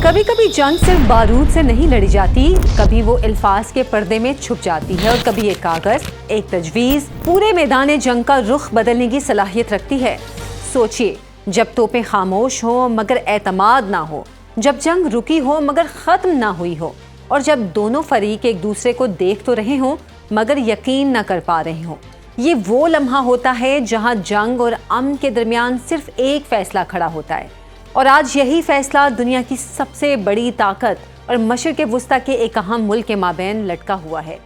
کبھی کبھی جنگ صرف بارود سے نہیں لڑی جاتی، کبھی وہ الفاظ کے پردے میں چھپ جاتی ہے، اور کبھی ایک کاغذ، ایک تجویز پورے میدان جنگ کا رخ بدلنے کی صلاحیت رکھتی ہے۔ سوچئے، جب توپیں خاموش ہوں مگر اعتماد نہ ہو، جب جنگ رکی ہو مگر ختم نہ ہوئی ہو، اور جب دونوں فریق ایک دوسرے کو دیکھ تو رہے ہوں مگر یقین نہ کر پا رہے ہوں، یہ وہ لمحہ ہوتا ہے جہاں جنگ اور امن کے درمیان صرف ایک فیصلہ کھڑا ہوتا ہے۔ اور آج یہی فیصلہ دنیا کی سب سے بڑی طاقت اور مشرق وسطیٰ کے ایک اہم ملک کے مابین لٹکا ہوا ہے۔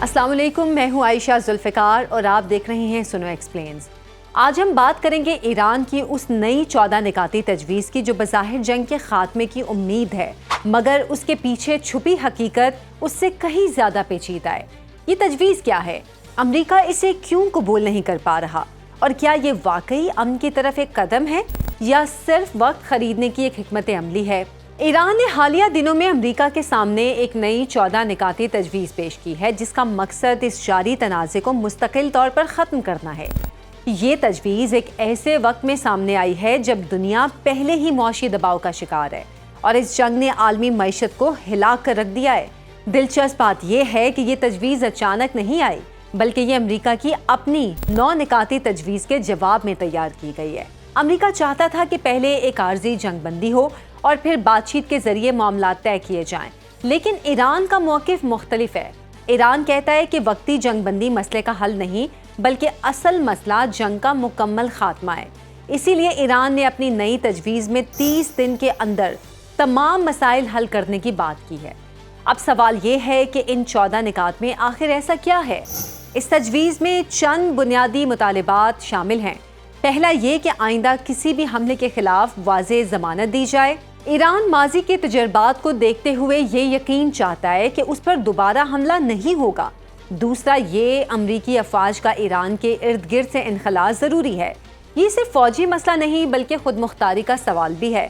السلام علیکم، میں ہوں عائشہ ذوالفقار اور آپ دیکھ رہے ہیں سنو ایکسپلینز۔ آج ہم بات کریں گے ایران کی اس نئی 14 نکاتی تجویز کی جو بظاہر جنگ کے خاتمے کی امید ہے، مگر اس کے پیچھے چھپی حقیقت اس سے کہیں زیادہ پیچیدہ ہے۔ یہ تجویز کیا ہے؟ امریکہ اسے کیوں قبول نہیں کر پا رہا؟ اور کیا یہ واقعی امن کی طرف ایک قدم ہے یا صرف وقت خریدنے کی ایک حکمت عملی ہے؟ ایران نے حالیہ دنوں میں امریکہ کے سامنے ایک نئی 14 نکاتی تجویز پیش کی ہے جس کا مقصد اس جاری تنازع کو مستقل طور پر ختم کرنا ہے۔ یہ تجویز ایک ایسے وقت میں سامنے آئی ہے جب دنیا پہلے ہی معاشی دباؤ کا شکار ہے اور اس جنگ نے عالمی معیشت کو ہلا کر رکھ دیا ہے۔ دلچسپ بات یہ ہے کہ یہ تجویز اچانک نہیں آئی، بلکہ یہ امریکہ کی اپنی 9 نکاتی تجویز کے جواب میں تیار کی گئی ہے۔ امریکہ چاہتا تھا کہ پہلے ایک عارضی جنگ بندی ہو اور پھر بات چیت کے ذریعے معاملات طے کیے جائیں، لیکن ایران کا موقف مختلف ہے۔ ایران کہتا ہے کہ وقتی جنگ بندی مسئلے کا حل نہیں بلکہ اصل مسئلہ جنگ کا مکمل خاتمہ ہے۔ اسی لیے ایران نے اپنی نئی تجویز میں 30 دن کے اندر تمام مسائل حل کرنے کی بات کی ہے۔ اب سوال یہ ہے کہ ان 14 نکات میں آخر ایسا کیا ہے؟ اس تجویز میں چند بنیادی مطالبات شامل ہیں۔ پہلا یہ کہ آئندہ کسی بھی حملے کے خلاف واضح ضمانت دی جائے۔ ایران ماضی کے تجربات کو دیکھتے ہوئے یہ یقین چاہتا ہے کہ اس پر دوبارہ حملہ نہیں ہوگا۔ دوسرا یہ امریکی افواج کا ایران کے ارد گرد سے انخلاء ضروری ہے۔ یہ صرف فوجی مسئلہ نہیں بلکہ خود مختاری کا سوال بھی ہے۔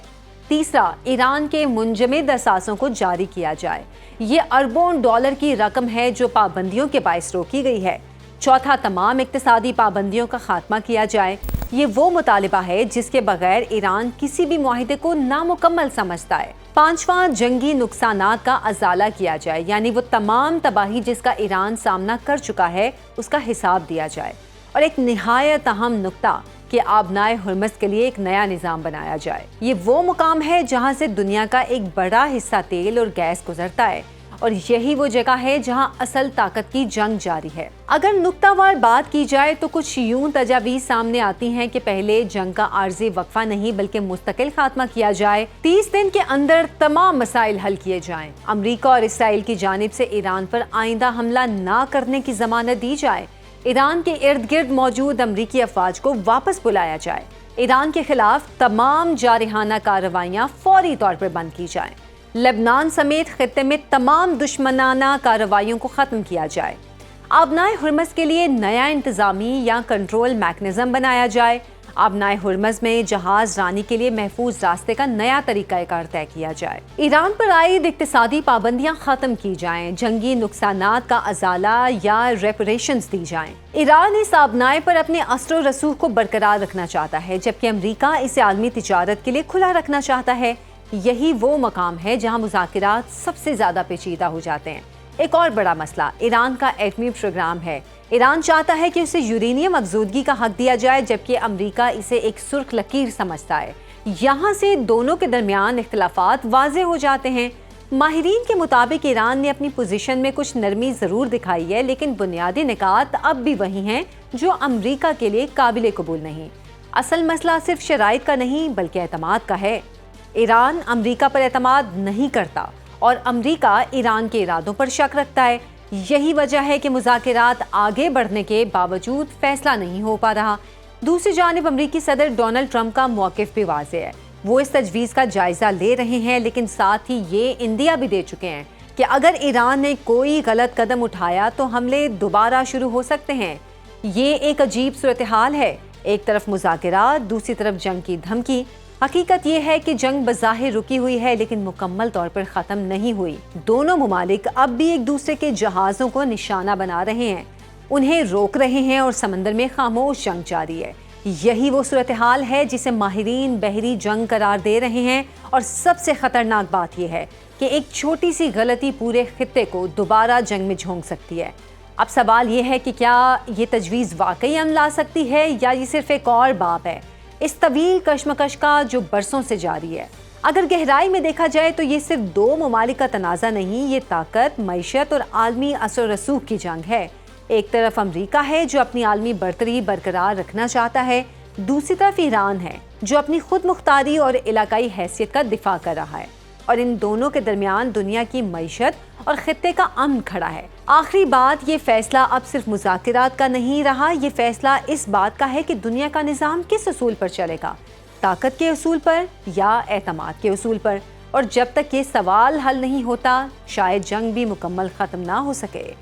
تیسرا، ایران کے منجمد اثاثوں کو جاری کیا جائے۔ یہ اربوں ڈالر کی رقم ہے جو پابندیوں کے باعث روکی گئی ہے۔ چوتھا، تمام اقتصادی پابندیوں کا خاتمہ کیا جائے۔ یہ وہ مطالبہ ہے جس کے بغیر ایران کسی بھی معاہدے کو نامکمل سمجھتا ہے۔ پانچواں، جنگی نقصانات کا ازالہ کیا جائے، یعنی وہ تمام تباہی جس کا ایران سامنا کر چکا ہے اس کا حساب دیا جائے۔ اور ایک نہایت اہم نقطہ کہ آبنائے ہرمز کے لیے ایک نیا نظام بنایا جائے۔ یہ وہ مقام ہے جہاں سے دنیا کا ایک بڑا حصہ تیل اور گیس گزرتا ہے، اور یہی وہ جگہ ہے جہاں اصل طاقت کی جنگ جاری ہے۔ اگر نقطہ وار بات کی جائے تو کچھ یوں تجاویز سامنے آتی ہیں کہ پہلے جنگ کا عارضی وقفہ نہیں بلکہ مستقل خاتمہ کیا جائے، 30 دن کے اندر تمام مسائل حل کیے جائیں، امریکہ اور اسرائیل کی جانب سے ایران پر آئندہ حملہ نہ کرنے کی ضمانت دی جائے، ایران کے ارد گرد موجود امریکی افواج کو واپس بلایا جائے، ایران کے خلاف تمام جارحانہ کارروائیاں فوری طور پر بند کی جائیں، لبنان سمیت خطے میں تمام دشمنانہ کارروائیوں کو ختم کیا جائے، آبنائے ہرمز کے لیے نیا انتظامی یا کنٹرول میکنزم بنایا جائے، آبنائے ہرمز میں جہاز رانی کے لیے محفوظ راستے کا نیا طریقہ کار طے کیا جائے، ایران پر عائد اقتصادی پابندیاں ختم کی جائیں، جنگی نقصانات کا ازالہ یا ریپریشنز دی جائیں۔ ایران اس آبنائے پر اپنے اثر و رسوخ کو برقرار رکھنا چاہتا ہے جبکہ امریکہ اسے عالمی تجارت کے لیے کھلا رکھنا چاہتا ہے۔ یہی وہ مقام ہے جہاں مذاکرات سب سے زیادہ پیچیدہ ہو جاتے ہیں۔ ایک اور بڑا مسئلہ ایران کا ایٹمی پروگرام ہے۔ ایران چاہتا ہے کہ اسے یورینیم افزودگی کا حق دیا جائے جبکہ امریکہ اسے ایک سرخ لکیر سمجھتا ہے۔ یہاں سے دونوں کے درمیان اختلافات واضح ہو جاتے ہیں۔ ماہرین کے مطابق ایران نے اپنی پوزیشن میں کچھ نرمی ضرور دکھائی ہے، لیکن بنیادی نکات اب بھی وہی ہیں جو امریکہ کے لیے قابل قبول نہیں۔ اصل مسئلہ صرف شرائط کا نہیں بلکہ اعتماد کا ہے۔ ایران امریکہ پر اعتماد نہیں کرتا اور امریکہ ایران کے ارادوں پر شک رکھتا ہے۔ یہی وجہ ہے کہ مذاکرات آگے بڑھنے کے باوجود فیصلہ نہیں ہو پا رہا۔ دوسری جانب امریکی صدر ڈونلڈ ٹرمپ کا موقف بھی واضح ہے۔ وہ اس تجویز کا جائزہ لے رہے ہیں لیکن ساتھ ہی یہ اندیا بھی دے چکے ہیں کہ اگر ایران نے کوئی غلط قدم اٹھایا تو حملے دوبارہ شروع ہو سکتے ہیں۔ یہ ایک عجیب صورتحال ہے، ایک طرف مذاکرات، دوسری طرف جنگ کی دھمکی۔ حقیقت یہ ہے کہ جنگ بظاہر رکی ہوئی ہے لیکن مکمل طور پر ختم نہیں ہوئی۔ دونوں ممالک اب بھی ایک دوسرے کے جہازوں کو نشانہ بنا رہے ہیں، انہیں روک رہے ہیں اور سمندر میں خاموش جنگ جاری ہے۔ یہی وہ صورتحال ہے جسے ماہرین بحری جنگ قرار دے رہے ہیں، اور سب سے خطرناک بات یہ ہے کہ ایک چھوٹی سی غلطی پورے خطے کو دوبارہ جنگ میں جھونک سکتی ہے۔ اب سوال یہ ہے کہ کیا یہ تجویز واقعی عمل لا سکتی ہے یا یہ صرف ایک اور باب ہے اس طویل کشمکش کا جو برسوں سے جاری ہے؟ اگر گہرائی میں دیکھا جائے تو یہ صرف دو ممالک کا تنازع نہیں، یہ طاقت، معیشت اور عالمی اثر و رسوخ کی جنگ ہے۔ ایک طرف امریکہ ہے جو اپنی عالمی برتری برقرار رکھنا چاہتا ہے، دوسری طرف ایران ہے جو اپنی خود مختاری اور علاقائی حیثیت کا دفاع کر رہا ہے، اور ان دونوں کے درمیان دنیا کی معیشت اور خطے کا امن کھڑا ہے۔ آخری بات، یہ فیصلہ اب صرف مذاکرات کا نہیں رہا، یہ فیصلہ اس بات کا ہے کہ دنیا کا نظام کس اصول پر چلے گا، طاقت کے اصول پر یا اعتماد کے اصول پر، اور جب تک یہ سوال حل نہیں ہوتا شاید جنگ بھی مکمل ختم نہ ہو سکے۔